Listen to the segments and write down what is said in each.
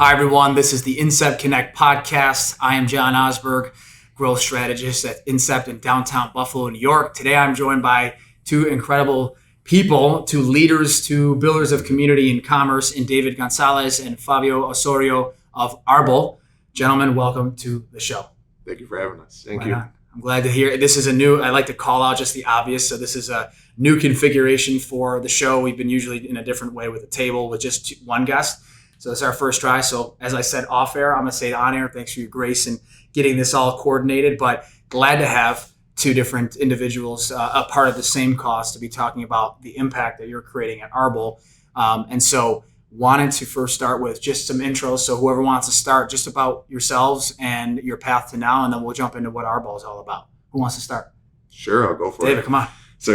Hi, everyone. This is the Incept Connect podcast. I am John Osberg, growth strategist at Incept in downtown Buffalo, New York. Today, I'm joined by two incredible people, two leaders, two builders of community and commerce in David Gonzalez and Favio Osorio of Arbol. Gentlemen, welcome to the show. Thank you for having us. Thank you. I'm glad to hear. This is I like to call out just the obvious. So this is a new configuration for the show. We've been usually in a different way with a table with just one guest. So this is our first try. So as I said off air, I'm going to say it on air. Thanks for your grace in getting this all coordinated. But glad to have two different individuals, a part of the same cause, to be talking about the impact that you're creating at Arbol. And so wanted to first start with just some intros. So whoever wants to start, just about yourselves and your path to now, and then we'll jump into what Arbol is all about. Who wants to start? Sure, I'll go for David, come on. So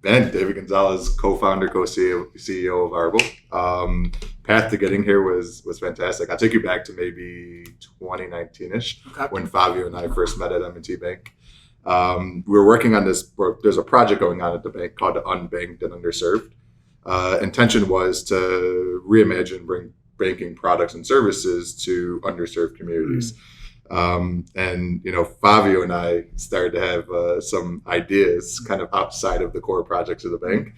David Gonzalez, co-founder, co-CEO of Arbol. Path to getting here was fantastic. I'll take you back to maybe 2019-ish, okay, when Favio and I first met at M&T Bank. We were working on this. There's a project going on at the bank called Unbanked and Underserved. Intention was to reimagine, bring banking products and services to underserved communities. Favio and I started to have some ideas kind of outside of the core projects of the bank.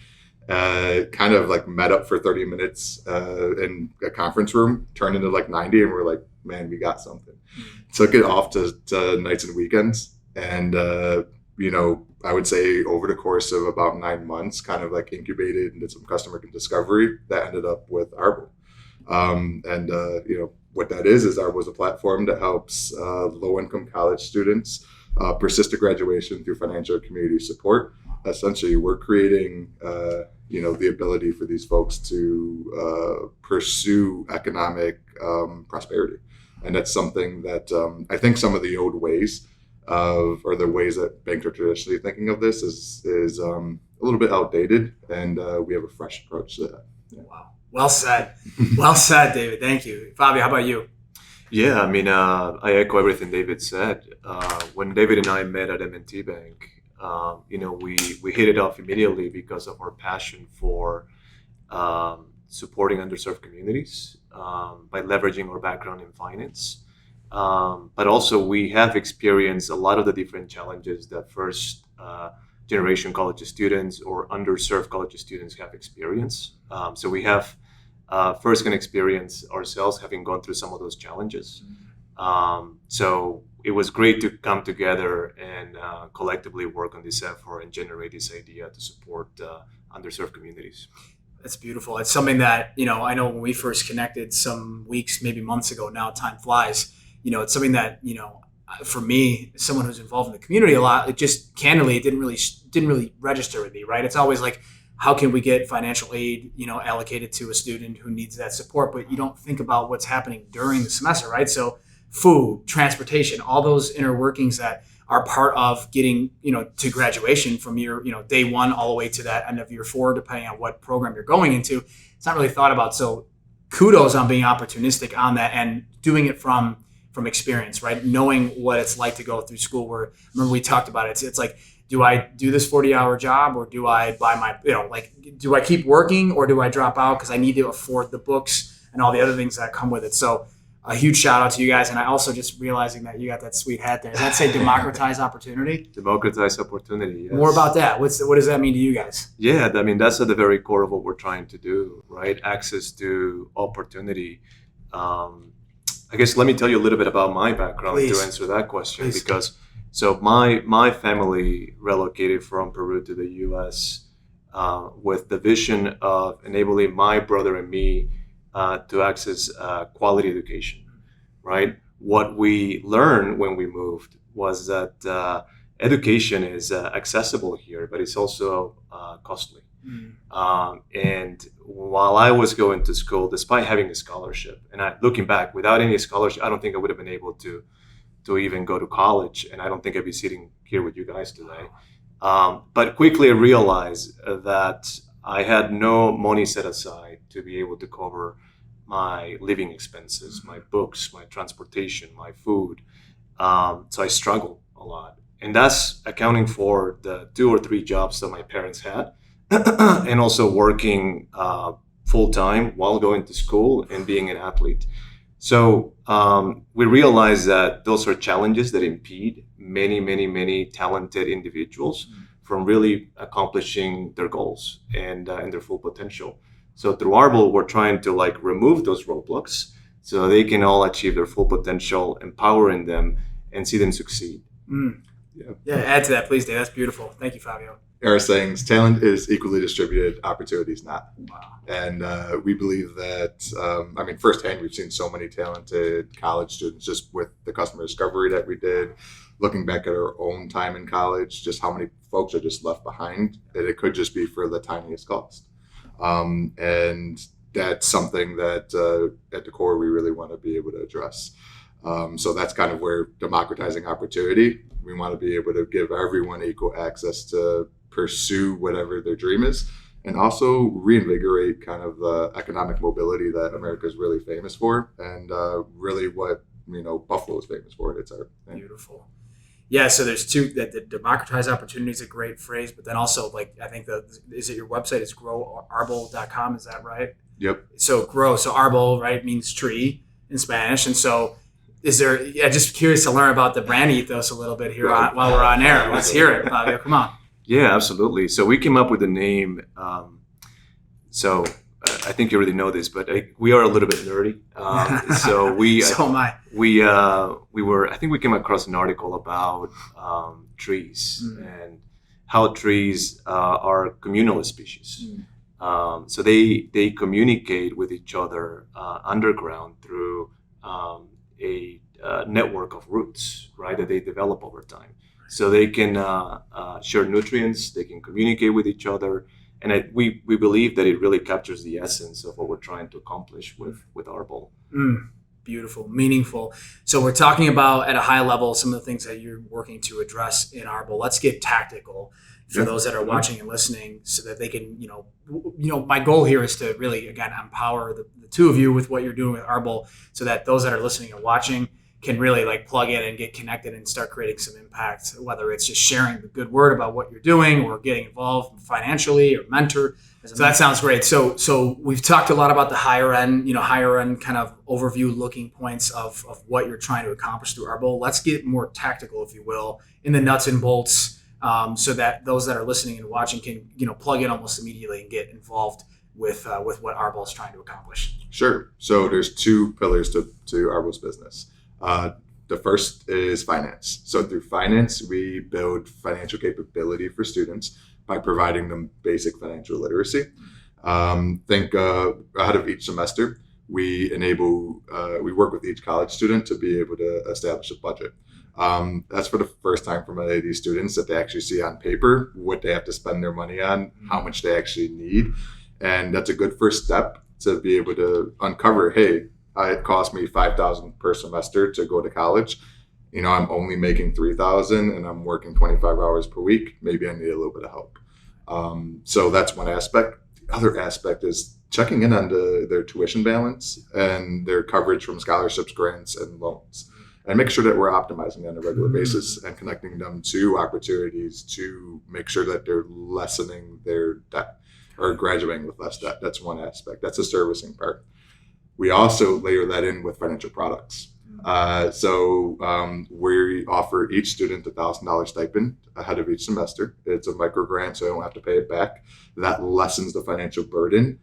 Kind of like met up for 30 minutes in a conference room, turned into like 90, and we're like, man, we got something. Took it off to nights and weekends, and I would say over the course of about 9 months, kind of like incubated and did some customer discovery that ended up with Arbol. What that is Arbol is a platform that helps low-income college students persist to graduation through financial and community support. Essentially, we're creating the ability for these folks to pursue economic prosperity. And that's something that I think some of the old ways or the ways that banks are traditionally thinking of this is a little bit outdated, and we have a fresh approach to that. Yeah. Wow. Well said. Well said, David. Thank you. Fabio, how about you? Yeah, I echo everything David said. When David and I met at M&T Bank, we hit it off immediately because of our passion for supporting underserved communities by leveraging our background in finance. But also we have experienced a lot of the different challenges that first generation college students or underserved college students have experienced. So we have first-hand experience ourselves having gone through some of those challenges. So it was great to come together and collectively work on this effort and generate this idea to support underserved communities. That's beautiful. It's something that, I know when we first connected some weeks, maybe months ago now, time flies, it's something that, for me, someone who's involved in the community a lot, it just candidly, it didn't really register with me, right? It's always like, how can we get financial aid, allocated to a student who needs that support? But you don't think about what's happening during the semester, right? So food, transportation, all those inner workings that are part of getting, to graduation from year, day one all the way to that end of year 4, depending on what program you're going into. It's not really thought about. So kudos on being opportunistic on that and doing it from experience, right? Knowing what it's like to go through school. Where, remember we talked about it. It's like, do I do this 40-hour job, or do I buy my, do I keep working, or do I drop out because I need to afford the books and all the other things that come with it? So a huge shout out to you guys. And I also just realizing that you got that sweet hat there. Does that say democratize opportunity? Democratize opportunity, yes. More about that. What does that mean to you guys? Yeah, that's at the very core of what we're trying to do, right? Access to opportunity. I guess let me tell you a little bit about my background. Please. To answer that question. Please. Because so my family relocated from Peru to the U.S. With the vision of enabling my brother and me to access quality education, right? What we learned when we moved was that education is accessible here, but it's also costly. And while I was going to school, despite having a scholarship, and looking back, without any scholarship, I don't think I would have been able to even go to college, and I don't think I'd be sitting here with you guys today. But quickly I realized that I had no money set aside to be able to cover my living expenses, my books, my transportation, my food. So I struggled a lot. And that's accounting for the 2 or 3 jobs that my parents had, and also working full time while going to school and being an athlete. So we realize that those are challenges that impede many talented individuals from really accomplishing their goals and their full potential. So through Arbol, we're trying to like remove those roadblocks so they can all achieve their full potential, empowering them and see them succeed. Yeah, add to that, please, Dave. That's beautiful. Thank you, Favio. Our sayings, talent is equally distributed, opportunities not. Wow. And we believe that, firsthand, we've seen so many talented college students just with the customer discovery that we did, looking back at our own time in college, just how many folks are just left behind, that it could just be for the tiniest cost. And that's something that at the core we really want to be able to address. So that's kind of where democratizing opportunity, we want to be able to give everyone equal access to pursue whatever their dream is, and also reinvigorate kind of the economic mobility that America is really famous for, and really what Buffalo is famous for. It's our thing. Beautiful. Yeah, so there's two, that the democratize opportunity is a great phrase, but then also like I think is it your website is growarbol.com, is that right? Yep. So grow, so arbol, right, means tree in Spanish, and so is there? Yeah, just curious to learn about the brand ethos a little bit here while we're on air. Let's hear it, Fabio. Come on. Yeah, absolutely. So we came up with the name. I think you already know this, but we are a little bit nerdy. So we. So am I. We were. I think we came across an article about trees and how trees are communal species. So they communicate with each other underground through a network of roots, right, that they develop over time. So they can share nutrients, they can communicate with each other, and we believe that it really captures the essence of what we're trying to accomplish with Arbol. Beautiful, meaningful. So we're talking about at a high level some of the things that you're working to address in Arbol. Let's get tactical for those that are watching and listening, so that they can, my goal here is to really, again, empower the two of you with what you're doing with Arbol, so that those that are listening and watching can really like plug in and get connected and start creating some impact, whether it's just sharing the good word about what you're doing or getting involved financially or mentor. So that sounds great. So we've talked a lot about the higher end kind of overview looking points of what you're trying to accomplish through Arbol. Let's get more tactical, if you will, in the nuts and bolts, so that those that are listening and watching can, plug in almost immediately and get involved with what Arbol is trying to accomplish. Sure. So there's two pillars to Arbol's business. The first is finance. So through finance, we build financial capability for students by providing them basic financial literacy. Think ahead of each semester, we work with each college student to be able to establish a budget. That's for the first time for many of these students that they actually see on paper what they have to spend their money on, how much they actually need. And that's a good first step to be able to uncover, hey, it cost me $5,000 per semester to go to college. I'm only making $3,000 and I'm working 25 hours per week. Maybe I need a little bit of help. So that's one aspect. The other aspect is checking in on their tuition balance and their coverage from scholarships, grants, and loans, and make sure that we're optimizing on a regular basis and connecting them to opportunities to make sure that they're lessening their debt or graduating with less debt. That's one aspect. That's the servicing part. We also layer that in with financial products. We offer each student $1,000 stipend ahead of each semester. It's a micro grant, so I don't have to pay it back. That lessens the financial burden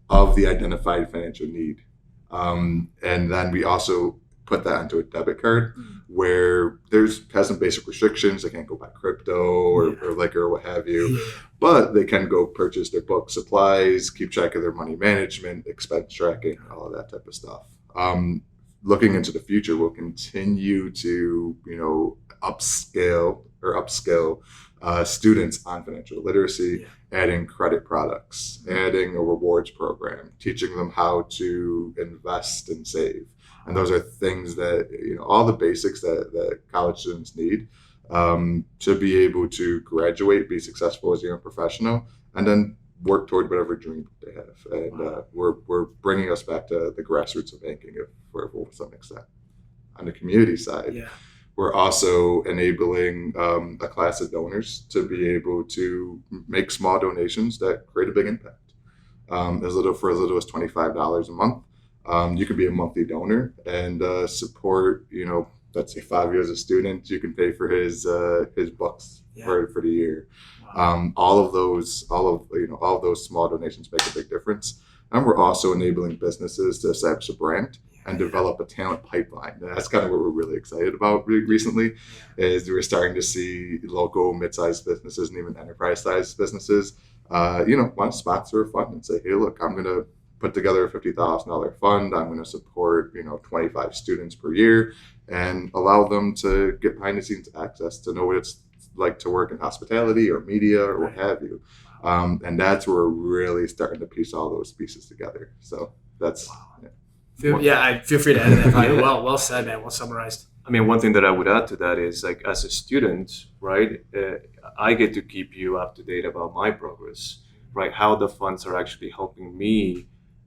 of the identified financial need. And then we also put that onto a debit card where has some basic restrictions. They can't go buy crypto or liquor or what have you, but they can go purchase their books, supplies, keep track of their money management, expense tracking, all of that type of stuff. Looking into the future, we'll continue to, upscale students on financial literacy, adding credit products, adding a rewards program, teaching them how to invest and save. And those are things that, all the basics that college students need to be able to graduate, be successful as a young professional, and then work toward whatever dream they have. And we're bringing us back to the grassroots of banking for some extent. On the community side, we're also enabling a class of donors to be able to make small donations that create a big impact. as little as $25 a month. You can be a monthly donor and support, let's say Favio as a student, you can pay for his books for the year. Wow. All of those small donations make a big difference. And we're also enabling businesses to establish a brand and develop a talent pipeline. And that's kind of what we're really excited about recently, is we're starting to see local mid-sized businesses and even enterprise-sized businesses, want to sponsor a fund and say, hey, look, I'm going to put together a $50,000 fund. I'm going to support, 25 students per year and allow them to get behind the scenes access to know what it's like to work in hospitality or media or what have you. And that's where we're really starting to piece all those pieces together. So that's, I feel free to add that. Well said, man. Well summarized. I mean, one thing that I would add to that is, like, as a student, right, I get to keep you up to date about my progress, right? How the funds are actually helping me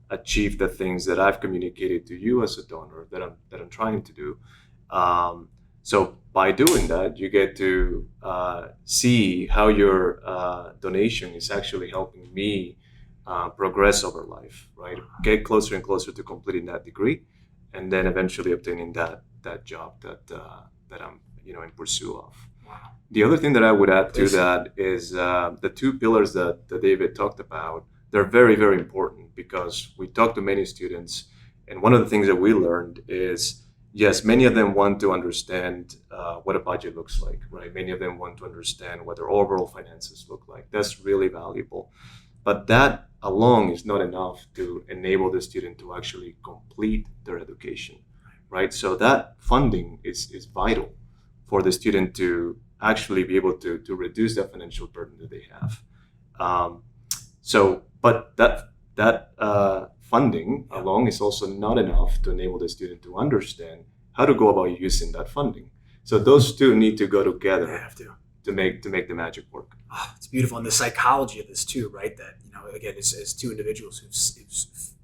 achieve the things that I've communicated to you as a donor that I'm trying to do. So by doing that, you get to see how your donation is actually helping me progress over life, right? Get closer and closer to completing that degree, and then eventually obtaining that job that I'm in pursuit of. Wow. The other thing that I would add to that is the two pillars that David talked about. They're very, very important, because we talked to many students, and one of the things that we learned is, yes, many of them want to understand what a budget looks like, right? Many of them want to understand what their overall finances look like. That's really valuable. But that alone is not enough to enable the student to actually complete their education, right? So that funding is vital for the student to actually be able to reduce that financial burden that they have. But that funding alone is also not enough to enable the student to understand how to go about using that funding. So those two need to go together. They have to make the magic work. Oh, it's beautiful. And the psychology of this too, right? That, again, as two individuals who've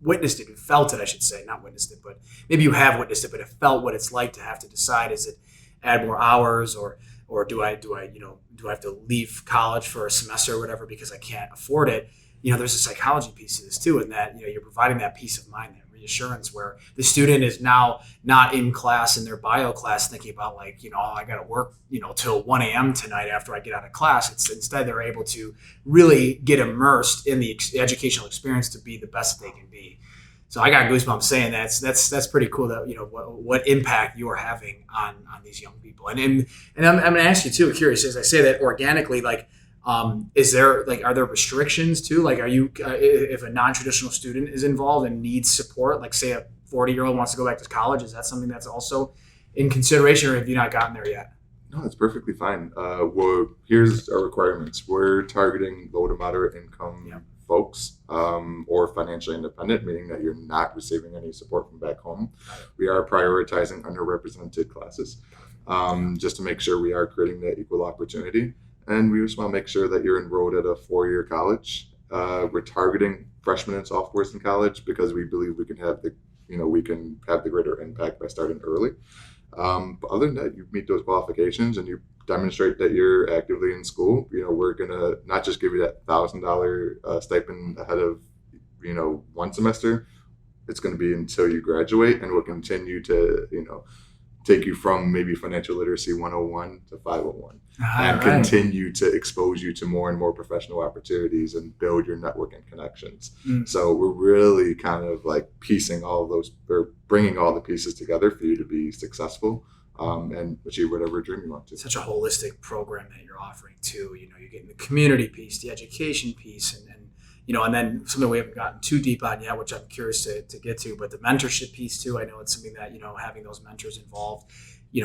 witnessed it, who felt it, I should say, not witnessed it, but maybe you have witnessed it, but have felt what it's like to have to decide, is it add more hours or do I have to leave college for a semester or whatever because I can't afford it? There's a psychology piece to this too, in that, you're providing that peace of mind, that reassurance, where the student is now not in class in their bio class thinking about, like, I got to work, till 1 a.m. tonight after I get out of class. Instead they're able to really get immersed in the educational experience to be the best that they can be. So I got goosebumps saying that's pretty cool, that, what impact you're having on these young people. And I'm going to ask you too, curious, as I say that organically, like, is there, like, are there restrictions too? Like, are you, if a non-traditional student is involved and needs support, like say a 40-year-old wants to go back to college, is that something that's also in consideration, or have you not gotten there yet? No, it's perfectly fine. Here's our requirements. We're targeting low to moderate income folks, or financially independent, meaning that you're not receiving any support from back home. We are prioritizing underrepresented classes, just to make sure we are creating that equal opportunity. And we just want to make sure that you're enrolled at a 4-year college. We're targeting freshmen and sophomores in college because we believe we can have the greater impact by starting early. But other than that, you meet those qualifications and you demonstrate that you're actively in school. We're gonna not just give you that $1,000 stipend ahead of one semester. It's going to be until you graduate, and we'll continue to take you from maybe financial literacy 101 to 501, and continue to expose you to more and more professional opportunities and build your network and connections. So we're really kind of like piecing all of those, or bringing all the pieces together for you to be successful and achieve whatever dream you want to. Such a holistic program that you're offering too. You're getting the community piece, the education piece, and then something we haven't gotten too deep on yet, which I'm curious to get to, but the mentorship piece too. I know it's something that, having those mentors involved,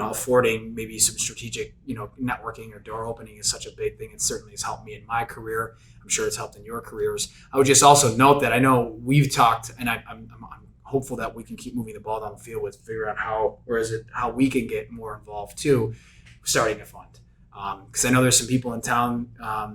affording maybe some strategic, networking or door opening is such a big thing. It certainly has helped me in my career. I'm sure it's helped in your careers. I would just also note that I know we've talked, and I'm hopeful that we can keep moving the ball down the field with figure out how we can get more involved too, starting a fund. Because I know there's some people in town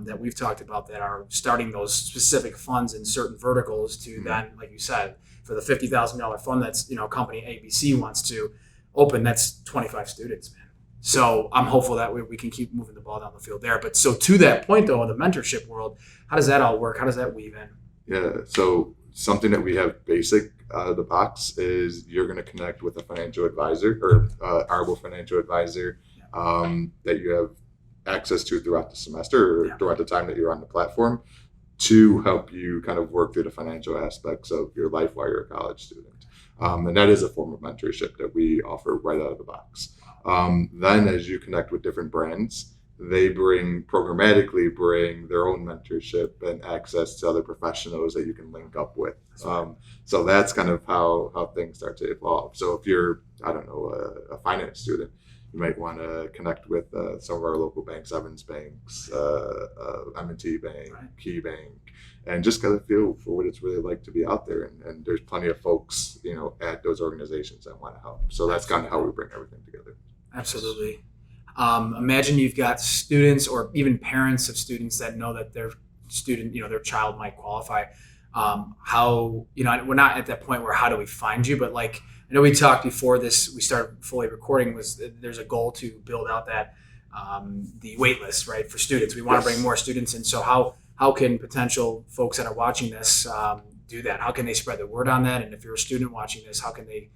that we've talked about that are starting those specific funds in certain verticals to then, like you said, for the $50,000 fund that's, company ABC wants to open, that's 25 students, man. So I'm hopeful that we can keep moving the ball down the field there. But so to that point though, in the mentorship world, how does that all work? How does that weave in? Yeah. So something that we have basic out of the box is you're going to connect with a financial advisor or Arbol financial advisor that you have access to throughout the semester or throughout the time that you're on the platform to help you kind of work through the financial aspects of your life while you're a college student. And that is a form of mentorship that we offer right out of the box. Then as you connect with different brands, they programmatically bring their own mentorship and access to other professionals that you can link up with. So that's kind of how things start to evolve. So if you're, I don't know, a finance student, you might want to connect with some of our local banks, Evans Banks, M&T Bank, Key Bank, and just kind of feel for what it's really like to be out there. And there's plenty of folks, at those organizations that want to help. So that's kind of how we bring everything together. Absolutely. Imagine you've got students or even parents of students that know that their student, their child might qualify. How, we're not at that point where how do we find you, but like, I know we talked before we started fully recording, there's a goal to build out that the wait list, right, for students. We want to bring more students in. So how can potential folks that are watching this do that? How can they spread the word on that? And if you're a student watching this, how can they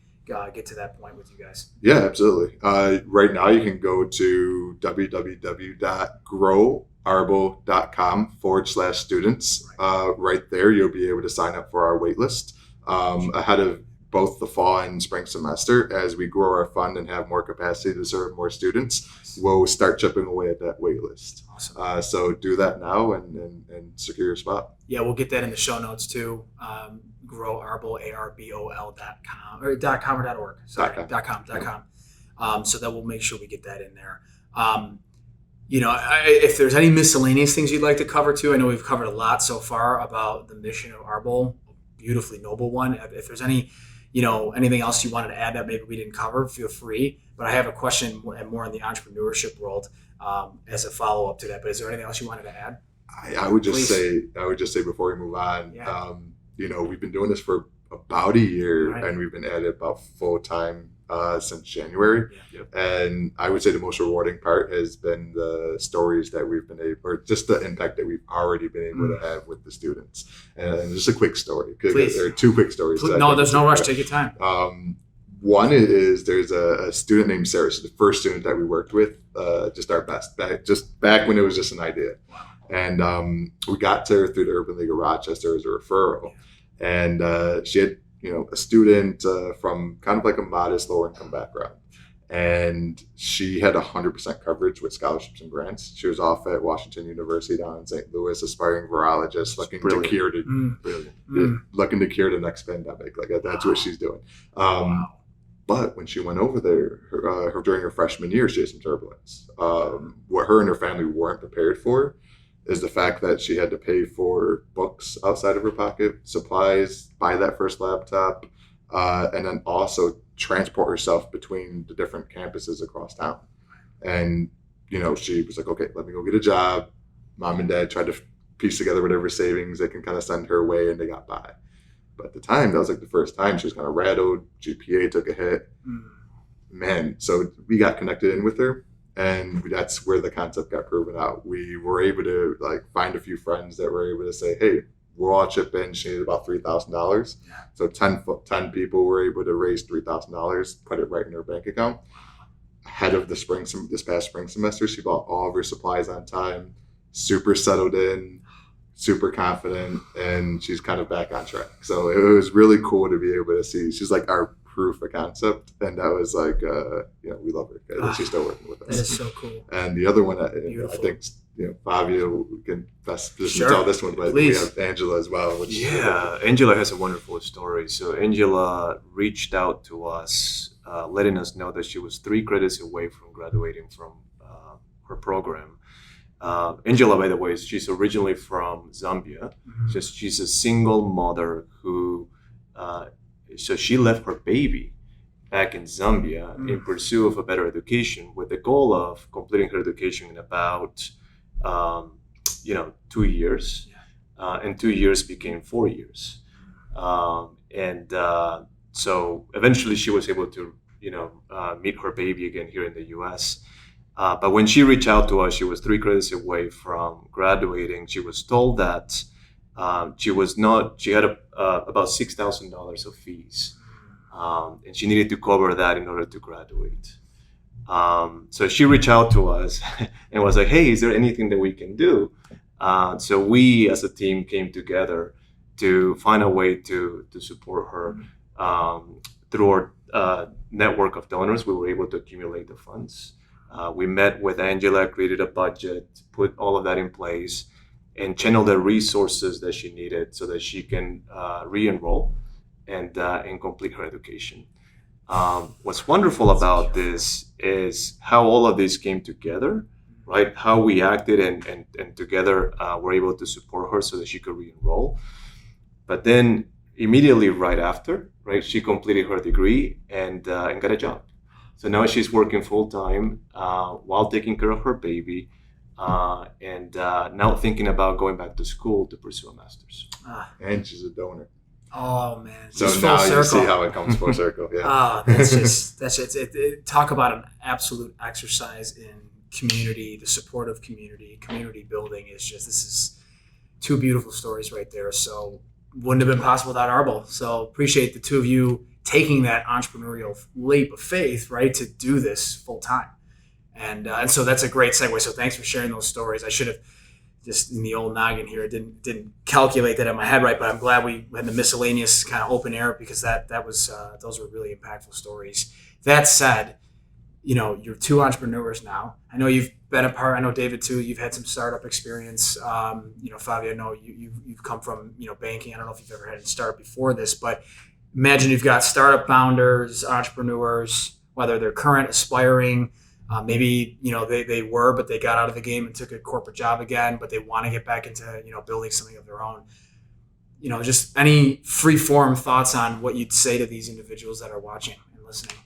get to that point with you guys? Yeah, absolutely. Right now you can go to www.growarbol.com/students. Right there, you'll be able to sign up for our wait list ahead of both the fall and spring semester. As we grow our fund and have more capacity to serve more students, we'll start chipping away at that wait list. Awesome. So do that now and secure your spot. Yeah, we'll get that in the show notes too. GrowArbol, ARBOL.com or .com or .org. Sorry, .com. So that we'll make sure we get that in there. If there's any miscellaneous things you'd like to cover too, I know we've covered a lot so far about the mission of Arbol, beautifully noble one. If there's anything else you wanted to add that maybe we didn't cover, feel free. But I have a question more in the entrepreneurship world as a follow up to that. But is there anything else you wanted to add? I would just say before we move on, we've been doing this for about a year, and we've been at it about full time since January. And I would say the most rewarding part has been the stories that we've been able, or just the impact that we've already been able to have with the students. And just a quick story, because there are two quick stories. No, there's no rush. Take your time. One is there's a student named Sarah. She's the first student that we worked with, just our best, back when it was just an idea. And we got to her through the Urban League of Rochester as a referral. And she had, a student from kind of like a modest lower income background. And she had 100% coverage with scholarships and grants. She was off at Washington University down in St. Louis, aspiring virologist, looking to cure the next pandemic. Like that's what she's doing. But when she went over there, during her freshman year, she had some turbulence. What her and her family weren't prepared for is the fact that she had to pay for books outside of her pocket, supplies, buy that first laptop, and then also transport herself between the different campuses across town. And, she was like, okay, let me go get a job. Mom and dad tried to piece together whatever savings they can kind of send her way, and they got by. But at the time, that was like the first time she was kind of rattled. GPA took a hit. Man, so we got connected in with her. And that's where the concept got proven out. We were able to find a few friends that were able to say, hey, we'll all chip in. She needed about $3,000. So 10 people were able to raise $3,000, put it right in her bank account. Ahead of this past spring semester, she bought all of her supplies on time, super settled in, super confident, and she's kind of back on track. So it was really cool to be able to see. She's like our proof of concept, and that was we love her. She's still working with us. That is so cool. And the other one, I think Favio can best tell this one, but we have Angela as well. Angela has a wonderful story. So Angela reached out to us, letting us know that she was 3 credits away from graduating from her program. Angela, by the way, she's originally from Zambia. She's a single mother who so she left her baby back in Zambia in pursuit of a better education, with the goal of completing her education in about 2 years, and 2 years became 4 years, so eventually she was able to meet her baby again here in the U.S. But when she reached out to us, she was 3 credits away from graduating. She was told that She had about $6,000 of fees, and she needed to cover that in order to graduate. So she reached out to us and was like, "Hey, is there anything that we can do?" So we, as a team, came together to find a way to support her. Through our network of donors, we were able to accumulate the funds. We met with Angela, created a budget, put all of that in place, and channel the resources that she needed so that she can re-enroll and complete her education. What's wonderful about this is how all of this came together, right? How we acted and together were able to support her so that she could re-enroll. But then immediately right after, right, she completed her degree and got a job. So now she's working full time while taking care of her baby, and now thinking about going back to school to pursue a master's. And she's a donor. Oh man! So now you see how it comes full circle. Yeah. That's talk about an absolute exercise in community, the support of community building is just, this is two beautiful stories right there. So wouldn't have been possible without Arbol. So appreciate the two of you taking that entrepreneurial leap of faith, right, to do this full time. And so that's a great segue. So thanks for sharing those stories. I should have just in the old noggin here, didn't calculate that in my head right, but I'm glad we had the miscellaneous kind of open air, because that was those were really impactful stories. That said, you're two entrepreneurs now. I know you've been a part. I know David too. You've had some startup experience. Favio, I know you've come from banking. I don't know if you've ever had a startup before this, but imagine you've got startup founders, entrepreneurs, whether they're current, aspiring. Maybe they were, but they got out of the game and took a corporate job again, but they want to get back into building something of their own. Just any free form thoughts on what you'd say to these individuals that are watching and listening.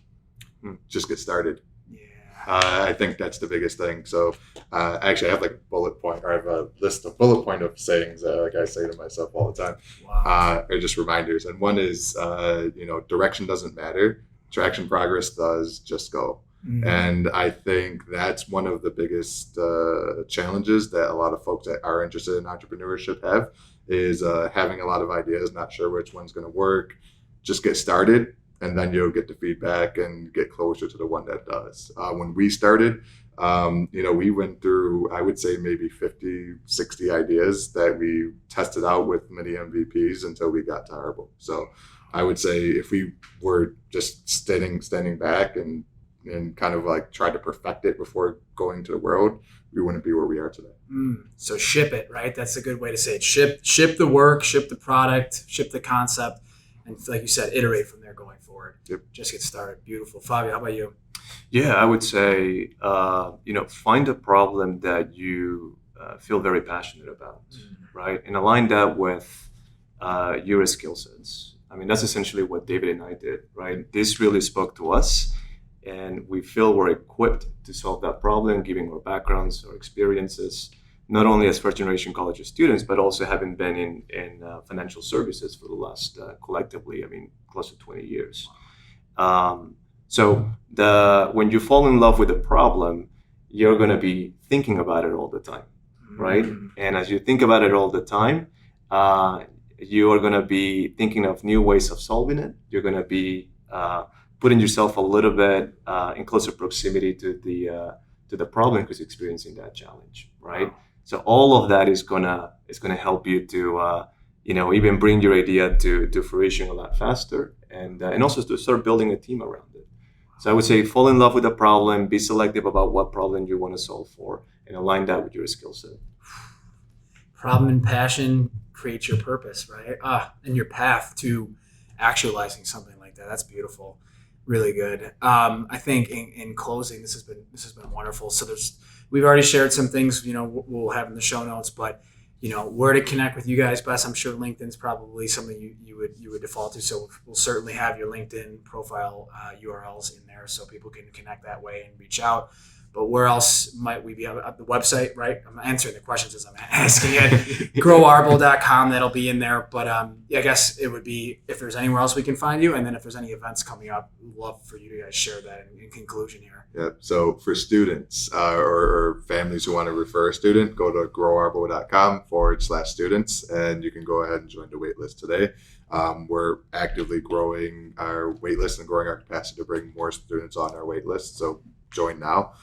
Just get started. Yeah. I think that's the biggest thing. So actually, I have like a bullet point, or I have a list of bullet point of sayings that I say to myself all the time. Wow. Or just reminders. And one is, direction doesn't matter. Traction progress does. Just go. Mm-hmm. And I think that's one of the biggest challenges that a lot of folks that are interested in entrepreneurship have, is having a lot of ideas, not sure which one's going to work. Just get started, and then you'll get the feedback and get closer to the one that does. When we started, we went through, I would say, maybe 50, 60 ideas that we tested out with many MVPs until we got to Arbol. So I would say if we were just standing back and kind of like try to perfect it before going to the world, we wouldn't be where we are today. So ship it, right? That's a good way to say it. Ship the work, ship the product, ship the concept, and like you said, iterate from there going forward. Yep. Just get started. Beautiful. Favio, how about you? Yeah, I would say, find a problem that you feel very passionate about, right? And align that with your skill sets. I mean, that's essentially what David and I did, right? This really spoke to us, and we feel we're equipped to solve that problem, given our backgrounds, our experiences, not only as first-generation college students, but also having been in financial services for the last, collectively, close to 20 years. So when you fall in love with a problem, you're going to be thinking about it all the time, right? And as you think about it all the time, you are going to be thinking of new ways of solving it. You're going to be putting yourself a little bit in closer proximity to the problem because you're experiencing that challenge, right? Wow. So all of that is gonna help you to even bring your idea to fruition a lot faster, and also to start building a team around it. So I would say fall in love with the problem, be selective about what problem you want to solve for, and align that with your skill set. Problem and passion create your purpose, right? And your path to actualizing something like that. That's beautiful. Really good. I think in closing, this has been wonderful. So we've already shared some things, we'll have in the show notes, but where to connect with you guys best. I'm sure LinkedIn's probably something you would default to. So we'll certainly have your LinkedIn profile URLs in there so people can connect that way and reach out. But where else might we be? The website, right? I'm answering the questions as I'm asking it. growarbol.com, that'll be in there. But I guess it would be if there's anywhere else we can find you, and then if there's any events coming up, we'd love for you to guys share that in conclusion here. Yeah. So for students or families who want to refer a student, go to growarbol.com/students, and you can go ahead and join the waitlist today. We're actively growing our waitlist and growing our capacity to bring more students on our waitlist. So join now.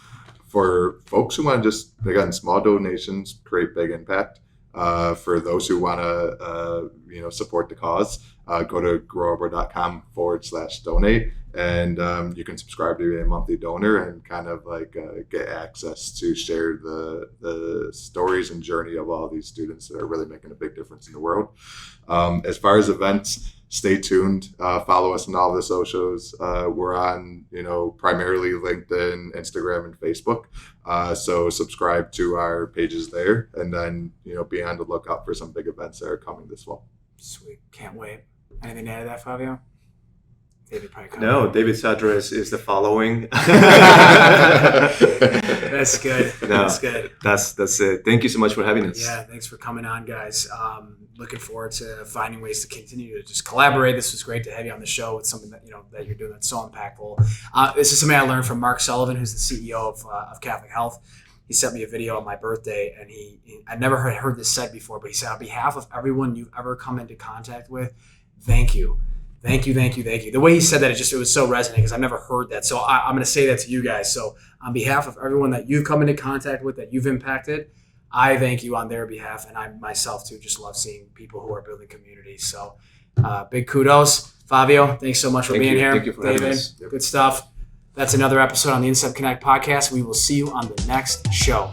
For folks who want to just, again, small donations create big impact. For those who want to, support the cause, go to growarbol.com/donate, and you can subscribe to be a monthly donor and kind of get access to share the stories and journey of all these students that are really making a big difference in the world. As far as events, stay tuned. Follow us on all the socials. We're on, primarily LinkedIn, Instagram, and Facebook. So subscribe to our pages there, and then, be on the lookout for some big events that are coming this fall. Sweet. Can't wait. Anything to add to that, Favio? David probably covered. No, David's address is the following. That's good. No, that's good. That's it. Thank you so much for having us. Yeah, thanks for coming on, guys. Looking forward to finding ways to continue to just collaborate. This was great to have you on the show with something that that you're doing that's so impactful. This is something I learned from Mark Sullivan, who's the CEO of Catholic Health. He sent me a video on my birthday, and I never heard this said before, but he said, on behalf of everyone you've ever come into contact with, thank you. Thank you, thank you, thank you. The way he said that, it was so resonant because I've never heard that. So I'm going to say that to you guys. So on behalf of everyone that you've come into contact with, that you've impacted, I thank you on their behalf. And I myself too just love seeing people who are building communities. So big kudos. Favio, thanks so much for being here. Thank you for having us. David, good stuff. That's another episode on the Incept Connect podcast. We will see you on the next show.